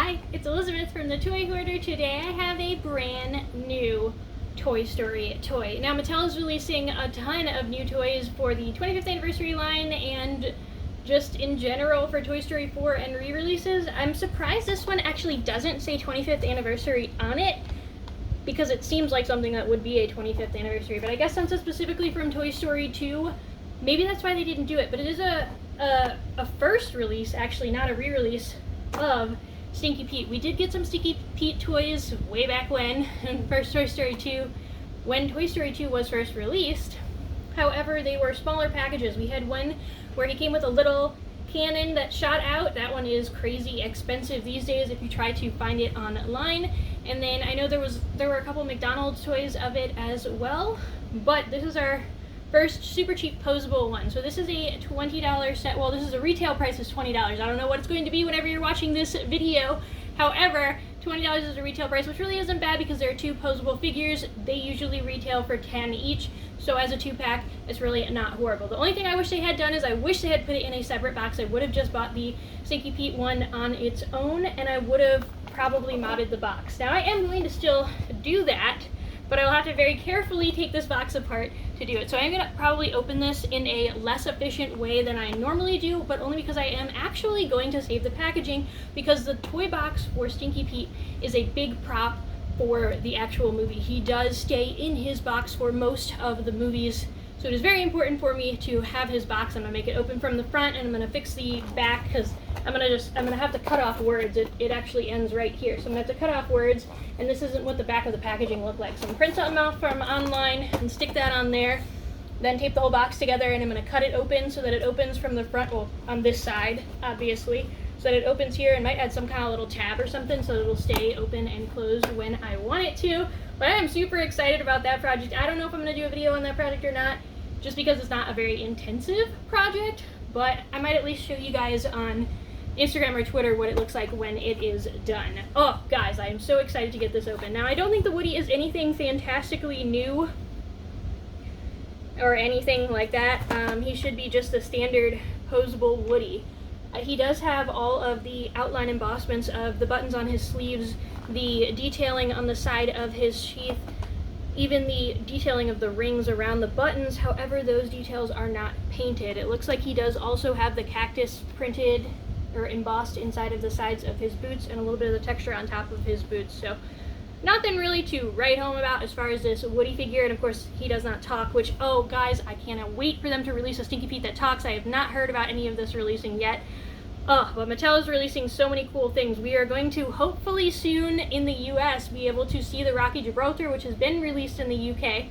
Hi, it's Elizabeth from the Toy Hoarder. Today I have a brand new Toy Story toy. Now Mattel is releasing a ton of new toys for the 25th anniversary line and just in general for Toy Story 4 and re-releases. I'm surprised this one actually doesn't say 25th anniversary on it because it seems like something that would be a 25th anniversary, but I guess since it's specifically from Toy Story 2, maybe that's why they didn't do it. But it is a first release, actually, not a re-release, of Stinky Pete. We did get some Stinky Pete toys way back when, in first Toy Story 2, when Toy Story 2 was first released. However, they were smaller packages. We had one where he came with a little cannon that shot out. That one is crazy expensive these days if you try to find it online. And then I know there were a couple McDonald's toys of it as well, but this is our first super cheap Poseable one. So this is a $20 set. Well, this is a retail price is $20. I don't know what it's going to be whenever you're watching this video. However, $20 is a retail price, which really isn't bad because there are two Poseable figures. They usually retail for $10 each. So as a 2-pack, it's really not horrible. The only thing I wish they had done is I wish they had put it in a separate box. I would have just bought the Stinky Pete one on its own, and I would have probably modded the box. Now I am going to still do that, but I'll have to very carefully take this box apart to do it. So I'm going to probably open this in a less efficient way than I normally do, but only because I am actually going to save the packaging, because the toy box for Stinky Pete is a big prop for the actual movie. He does stay in his box for most of the movies, so it is very important for me to have his box. I'm going to make it open from the front, and I'm going to fix the back because I'm gonna have to cut off words. It actually ends right here, so I'm gonna have to cut off words, and this isn't what the back of the packaging looked like. So I'm gonna print something out from online and stick that on there, then tape the whole box together, and I'm gonna cut it open so that it opens from the front, well, on this side, obviously, so that it opens here, and might add some kind of little tab or something so that it'll stay open and closed when I want it to. But I am super excited about that project. I don't know if I'm gonna do a video on that project or not, just because it's not a very intensive project, but I might at least show you guys on Instagram or Twitter what it looks like when it is done. Oh, guys, I am so excited to get this open. Now, I don't think the Woody is anything fantastically new or anything like that. He should be just a standard Poseable Woody. He does have all of the outline embossments of the buttons on his sleeves, the detailing on the side of his sheath, even the detailing of the rings around the buttons. However, those details are not painted. It looks like he does also have the cactus printed or embossed inside of the sides of his boots and a little bit of the texture on top of his boots. So nothing really to write home about as far as this Woody figure. And of course, he does not talk, which, oh guys, I cannot wait for them to release a Stinky Pete that talks. I have not heard about any of this releasing yet. Oh, but Mattel is releasing so many cool things. We are going to hopefully soon in the US be able to see the Rocky Gibraltar, which has been released in the UK.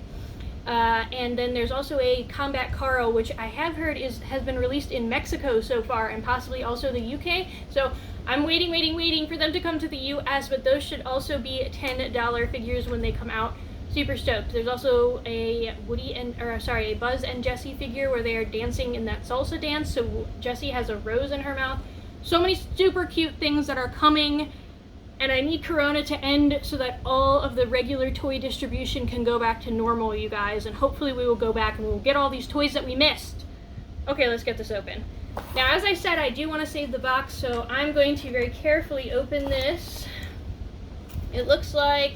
And then there's also a Combat Carl, which I have heard has been released in Mexico so far, and possibly also the UK. So I'm waiting for them to come to the US, but those should also be $10 figures when they come out. Super stoked. There's also a a Buzz and Jessie figure where they are dancing in that salsa dance. So Jessie has a rose in her mouth. So many super cute things that are coming. And I need Corona to end so that all of the regular toy distribution can go back to normal, you guys. And hopefully we will go back and we'll get all these toys that we missed. Okay, let's get this open. Now, as I said, I do want to save the box, so I'm going to very carefully open this. It looks like...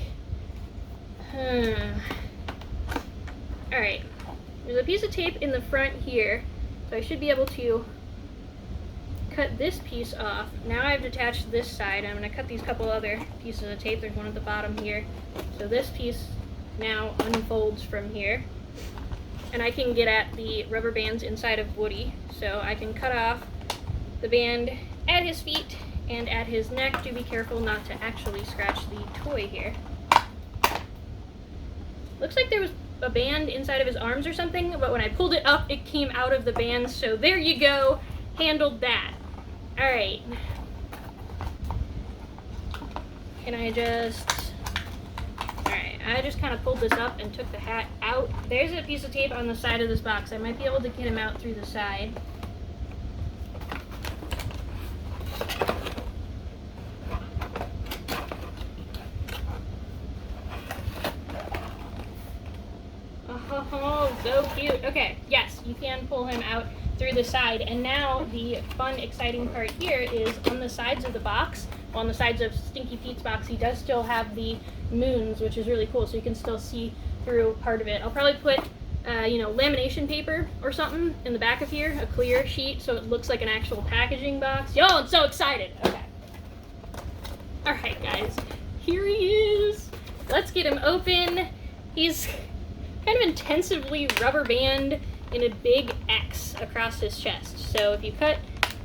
Alright. There's a piece of tape in the front here, so I should be able to cut this piece off. Now I've detached this side. I'm going to cut these couple other pieces of tape. There's one at the bottom here. So this piece now unfolds from here. And I can get at the rubber bands inside of Woody. So I can cut off the band at his feet and at his neck. Do be careful not to actually scratch the toy here. Looks like there was a band inside of his arms or something, but when I pulled it up, it came out of the bands. So there you go. Handled that. Alright. Can I just... Alright, I just kind of pulled this up and took the hat out. There's a piece of tape on the side of this box. I might be able to get him out through the side. Oh, so cute. Okay, yes, you can pull him out through the side. And now the fun, exciting part here is on the sides of the box, on the sides of Stinky Pete's box, he does still have the moons, which is really cool, so you can still see through part of it. I'll probably put lamination paper or something in the back of here, a clear sheet, so it looks like an actual packaging box. Yo, I'm so excited. Okay. Alright guys, here he is. Let's get him open. He's kind of intensively rubber band in a big X across his chest. So if you cut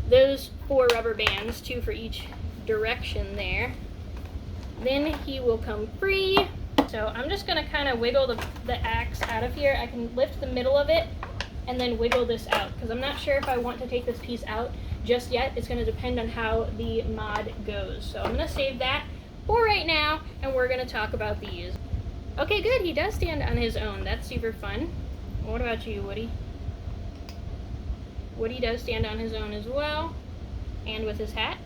those 4 rubber bands, 2 for each direction there, then he will come free. So I'm just gonna kind of wiggle the axe out of here. I can lift the middle of it and then wiggle this out, because I'm not sure if I want to take this piece out just yet. It's gonna depend on how the mod goes. So I'm gonna save that for right now, and we're gonna talk about these. Okay, good, he does stand on his own. That's super fun. What about you, Woody? Woody does stand on his own as well, and with his hat.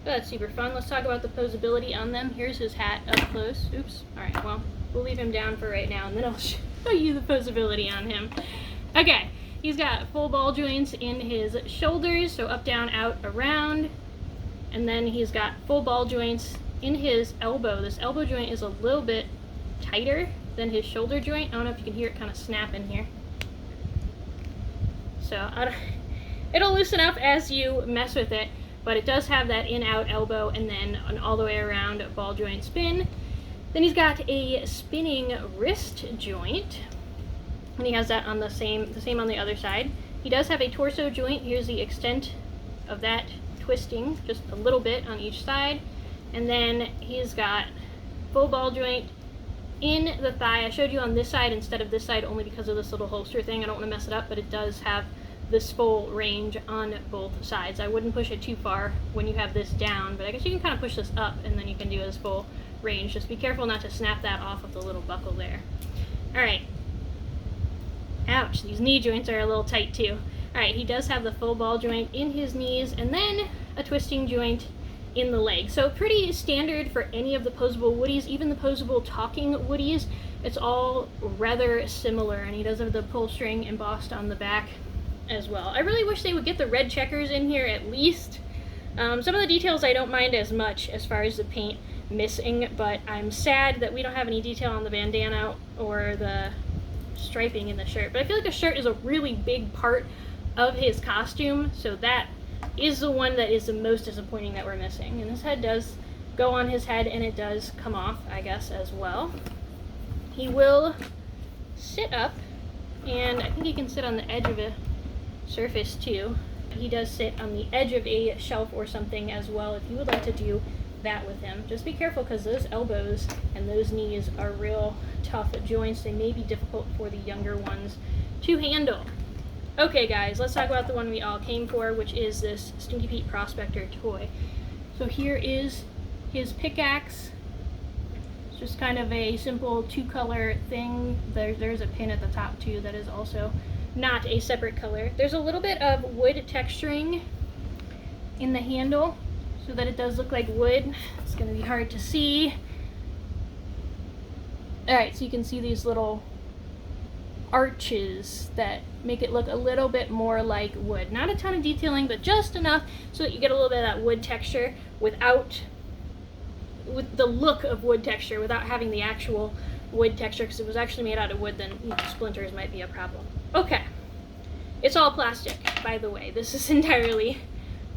Oh, that's super fun. Let's talk about the posability on them. Here's his hat up close. Oops. Alright, well, we'll leave him down for right now, and then I'll show you the posability on him. Okay, he's got full ball joints in his shoulders, so up, down, out, around. And then he's got full ball joints in his elbow. This elbow joint is a little bit tighter than his shoulder joint. I don't know if you can hear it kind of snap in here. So, it'll loosen up as you mess with it. But it does have that in-out elbow and then an all the way around ball joint spin. Then he's got a spinning wrist joint, and he has that on the same on the other side. He does have a torso joint. Here's the extent of that twisting, just a little bit on each side. And then he's got full ball joint in the thigh. I showed you on this side instead of this side only because of this little holster thing. I don't want to mess it up, but it does have this full range on both sides. I wouldn't push it too far when you have this down, but I guess you can kind of push this up and then you can do this full range. Just be careful not to snap that off of the little buckle there. Alright. Ouch, these knee joints are a little tight too. Alright, he does have the full ball joint in his knees and then a twisting joint in the leg. So pretty standard for any of the Poseable Woodies, even the Poseable talking Woodies. It's all rather similar, and he does have the pull string embossed on the back as well. I really wish they would get the red checkers in here at least. Some of the details I don't mind as much as far as the paint missing, but I'm sad that we don't have any detail on the bandana or the striping in the shirt. But I feel like the shirt is a really big part of his costume, so that is the one that is the most disappointing that we're missing. And his head does go on his head, and it does come off, I guess, as well. He will sit up, and I think he can sit on the edge of a surface too. He does sit on the edge of a shelf or something as well if you would like to do that with him. Just be careful because those elbows and those knees are real tough joints. They may be difficult for the younger ones to handle. Okay guys, let's talk about the one we all came for, which is this Stinky Pete Prospector toy. So here is his pickaxe. It's just kind of a simple 2-color thing. There's a pin at the top too that is also not a separate color. There's a little bit of wood texturing in the handle so that it does look like wood. It's going to be hard to see. Alright, so you can see these little arches that make it look a little bit more like wood. Not a ton of detailing, but just enough so that you get a little bit of that wood texture with the look of wood texture without having the actual wood texture, because if it was actually made out of wood, then splinters might be a problem. Okay, it's all plastic, by the way. This is entirely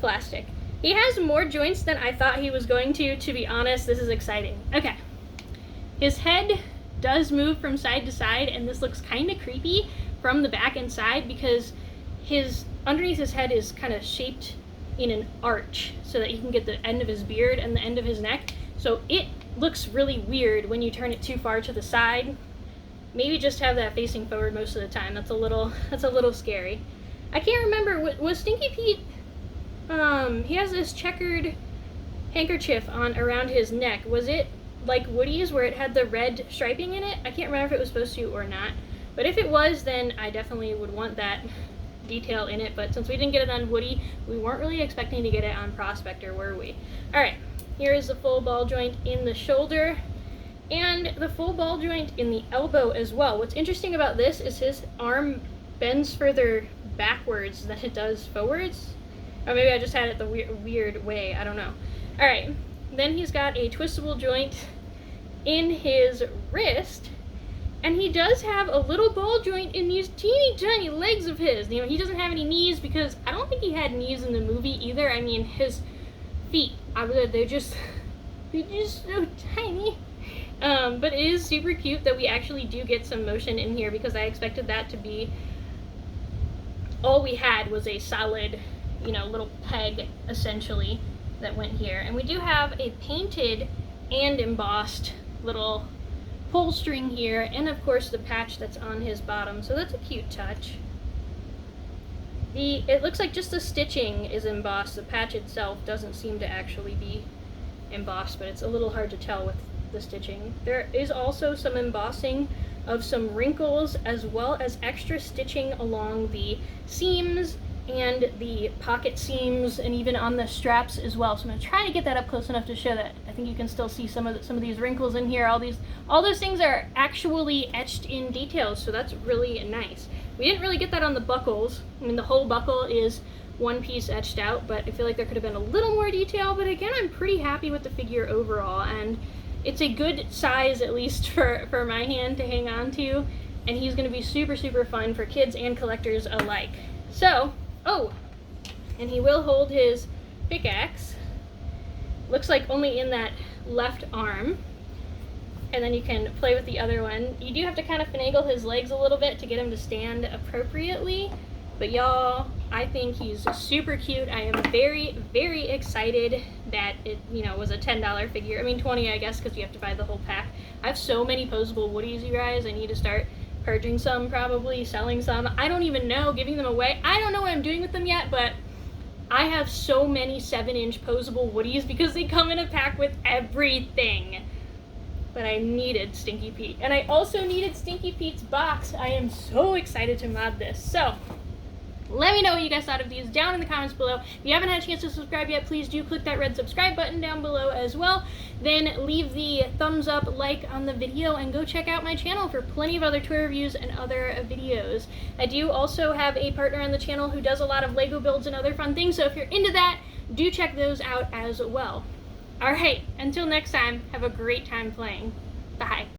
plastic. He has more joints than I thought he was going to be honest. This is exciting. Okay, his head does move from side to side, and this looks kind of creepy from the back and side because underneath his head is kind of shaped in an arch so that you can get the end of his beard and the end of his neck. So it looks really weird when you turn it too far to the side. Maybe just have that facing forward most of the time. That's a little scary. I can't remember, was Stinky Pete, he has this checkered handkerchief on around his neck. Was it like Woody's where it had the red striping in it? I can't remember if it was supposed to or not. But if it was, then I definitely would want that detail in it. But since we didn't get it on Woody, we weren't really expecting to get it on Prospector, were we? Alright, here is the full ball joint in the shoulder and the full ball joint in the elbow as well. What's interesting about this is his arm bends further backwards than it does forwards. Or maybe I just had it the weird way, I don't know. Alright, Then he's got a twistable joint in his wrist. And he does have a little ball joint in these teeny tiny legs of his. You know, he doesn't have any knees because I don't think he had knees in the movie either. I mean, his feet, they're just so tiny. But it is super cute that we actually do get some motion in here, because I expected that to be all we had was a solid, you know, little peg essentially that went here. And we do have a painted and embossed little pull string here, and of course the patch that's on his bottom, so that's a cute touch. It looks like just the stitching is embossed. The patch itself doesn't seem to actually be embossed, but it's a little hard to tell with the stitching. There is also some embossing of some wrinkles, as well as extra stitching along the seams and the pocket seams, and even on the straps as well. So I'm going to try to get that up close enough to show that. I think you can still see some of these wrinkles in here. All those things are actually etched in details, so that's really nice. We didn't really get that on the buckles. I mean, the whole buckle is one piece etched out, but I feel like there could have been a little more detail. But again, I'm pretty happy with the figure overall, and it's a good size, at least for my hand, to hang on to, and he's going to be super, super fun for kids and collectors alike. So, oh, and he will hold his pickaxe. Looks like only in that left arm. And then you can play with the other one. You do have to kind of finagle his legs a little bit to get him to stand appropriately. But y'all, I think he's super cute. I am very, very excited that it, you know, was a $10 figure. I mean, 20, I guess, because you have to buy the whole pack. I have so many Poseable Woodies, you guys. I need to start purging some, probably selling some. I don't even know, giving them away. I don't know what I'm doing with them yet, but I have so many 7-inch Poseable Woodies because they come in a pack with everything. But I needed Stinky Pete, and I also needed Stinky Pete's box. I am so excited to mod this. So let me know what you guys thought of these down in the comments below. If you haven't had a chance to subscribe yet, please do click that red subscribe button down below as well. Then leave the thumbs up, like on the video, and go check out my channel for plenty of other toy reviews and other videos. I do also have a partner on the channel who does a lot of Lego builds and other fun things, so if you're into that, do check those out as well. Alright, until next time, have a great time playing. Bye.